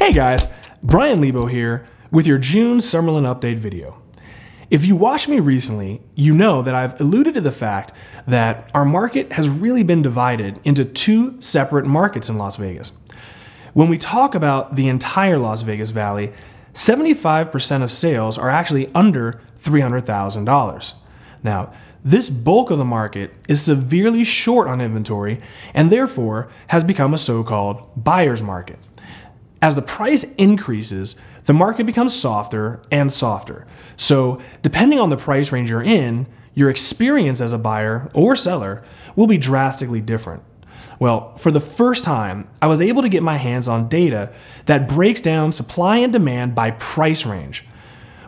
Hey guys, Bryan Lebo here with your June Summerlin update video. If you watched me recently, you know that I've alluded to the fact that our market has really been divided into two separate markets in Las Vegas. When we talk about the entire Las Vegas Valley, 75% of sales are actually under $300,000. Now, this bulk of the market is severely short on inventory and therefore has become a so-called buyer's market. As the price increases, the market becomes softer and softer. So depending on the price range you're in, your experience as a buyer or seller will be drastically different. Well, for the first time, I was able to get my hands on data that breaks down supply and demand by price range.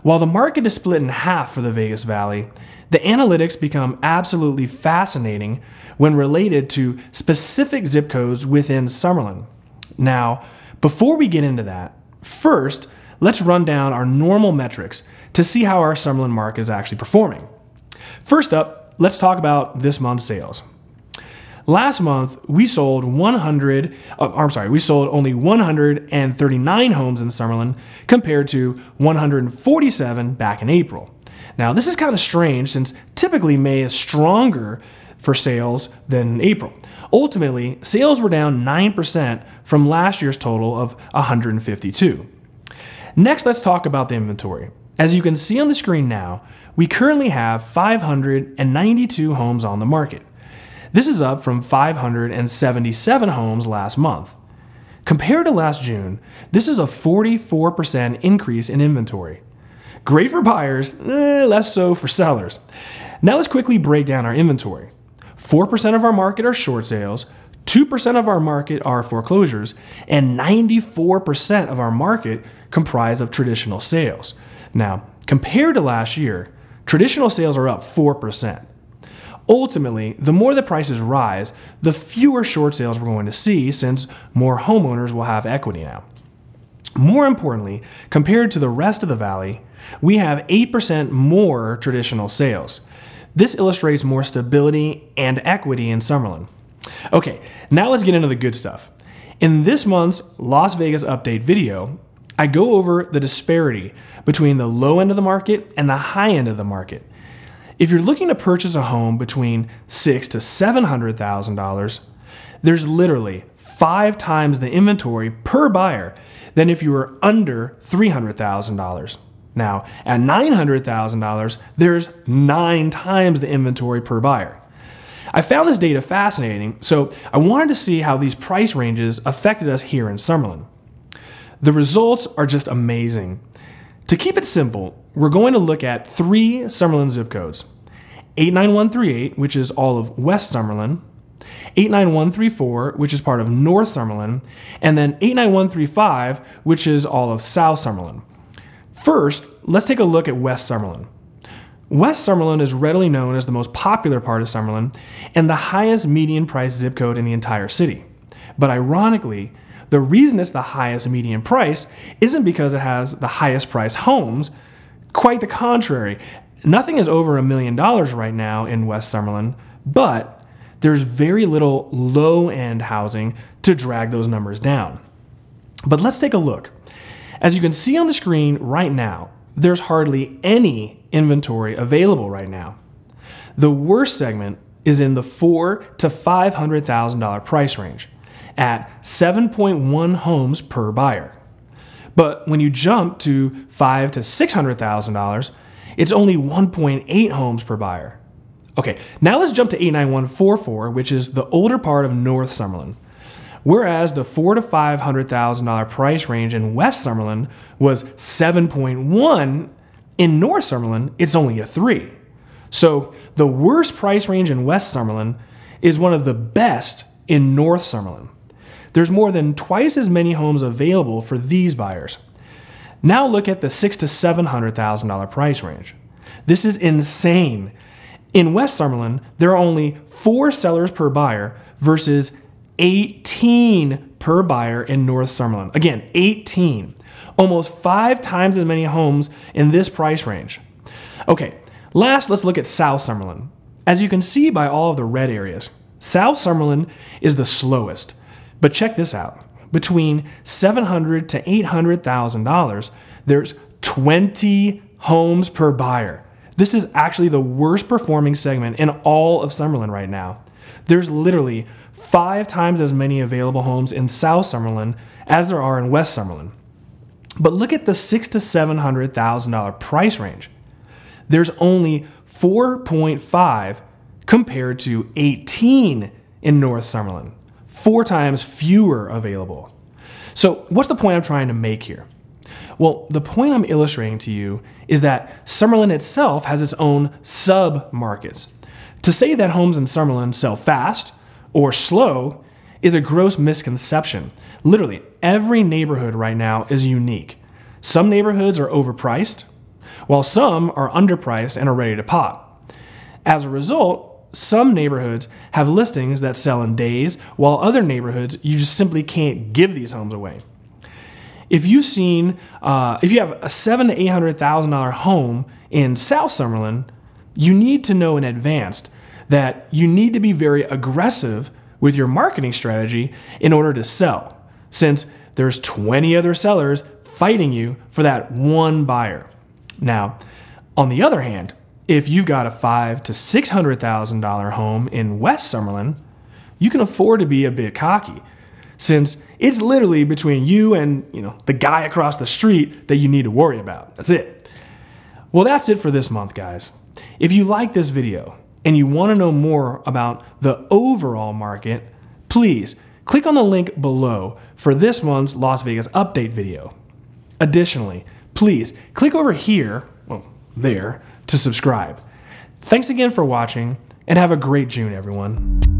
While the market is split in half for the Vegas Valley, the analytics become absolutely fascinating when related to specific zip codes within Summerlin. Now, before we get into that, first, let's run down our normal metrics to see how our Summerlin market is actually performing. First up, let's talk about this month's sales. Last month, we sold only 139 homes in Summerlin compared to 147 back in April. Now, this is kind of strange since typically May is stronger for sales than April. Ultimately, sales were down 9% from last year's total of 152. Next, let's talk about the inventory. As you can see on the screen now, we currently have 592 homes on the market. This is up from 577 homes last month. Compared to last June, this is a 44% increase in inventory. Great for buyers, less so for sellers. Now let's quickly break down our inventory. 4% of our market are short sales, 2% of our market are foreclosures, and 94% of our market comprise of traditional sales. Now, compared to last year, traditional sales are up 4%. Ultimately, the more the prices rise, the fewer short sales we're going to see since more homeowners will have equity now. More importantly, compared to the rest of the valley, we have 8% more traditional sales. This illustrates more stability and equity in Summerlin. Okay, now let's get into the good stuff. In this month's Las Vegas update video, I go over the disparity between the low end of the market and the high end of the market. If you're looking to purchase a home between $600,000 to $700,000, there's literally 5 times the inventory per buyer than if you were under $300,000. Now, at $900,000, there's 9 times the inventory per buyer. I found this data fascinating, so I wanted to see how these price ranges affected us here in Summerlin. The results are just amazing. To keep it simple, we're going to look at 3 Summerlin zip codes: 89138, which is all of West Summerlin, 89134, which is part of North Summerlin, and then 89135, which is all of South Summerlin. First, let's take a look at West Summerlin. West Summerlin is readily known as the most popular part of Summerlin and the highest median price zip code in the entire city. But ironically, the reason it's the highest median price isn't because it has the highest priced homes. Quite the contrary. Nothing is over $1 million right now in West Summerlin, but there's very little low-end housing to drag those numbers down. But let's take a look. As you can see on the screen right now, there's hardly any inventory available right now. The worst segment is in the $400,000 to $500,000 price range at 7.1 homes per buyer. But when you jump to $500,000 to $600,000, it's only 1.8 homes per buyer. Okay, now let's jump to 89144, which is the older part of North Summerlin. Whereas the $400,000 to $500,000 price range in West Summerlin was 7.1, in North Summerlin, it's only a 3. So the worst price range in West Summerlin is one of the best in North Summerlin. There's more than twice as many homes available for these buyers. Now look at the $600,000 to $700,000 price range. This is insane. In West Summerlin, there are only 4 sellers per buyer versus 18 per buyer in North Summerlin. Again, 18. Almost 5 times as many homes in this price range. Okay, last, let's look at South Summerlin. As you can see by all of the red areas, South Summerlin is the slowest. But check this out. between $700,000 to $800,000, there's 20 homes per buyer. This is actually the worst performing segment in all of Summerlin right now. There's literally 5 times as many available homes in South Summerlin as there are in West Summerlin. But look at the $600,000 to $700,000 price range. There's only 4.5 compared to 18 in North Summerlin. 4 times fewer available. So what's the point I'm trying to make here? Well, the point I'm illustrating to you is that Summerlin itself has its own sub-markets. To say that homes in Summerlin sell fast or slow is a gross misconception. Literally, every neighborhood right now is unique. Some neighborhoods are overpriced, while some are underpriced and are ready to pop. As a result, some neighborhoods have listings that sell in days, while other neighborhoods, you just simply can't give these homes away. If you have a $700,000 to $800,000 home in South Summerlin, you need to know in advance that you need to be very aggressive with your marketing strategy in order to sell, since there's 20 other sellers fighting you for that one buyer. Now, on the other hand, if you've got a $500,000 to $600,000 home in West Summerlin, you can afford to be a bit cocky, since it's literally between you and the guy across the street that you need to worry about. That's it. Well, that's it for this month, guys. If you like this video and you want to know more about the overall market, please click on the link below for this month's Las Vegas update video. Additionally, please click over here, well, there, to subscribe. Thanks again for watching, and have a great June, everyone.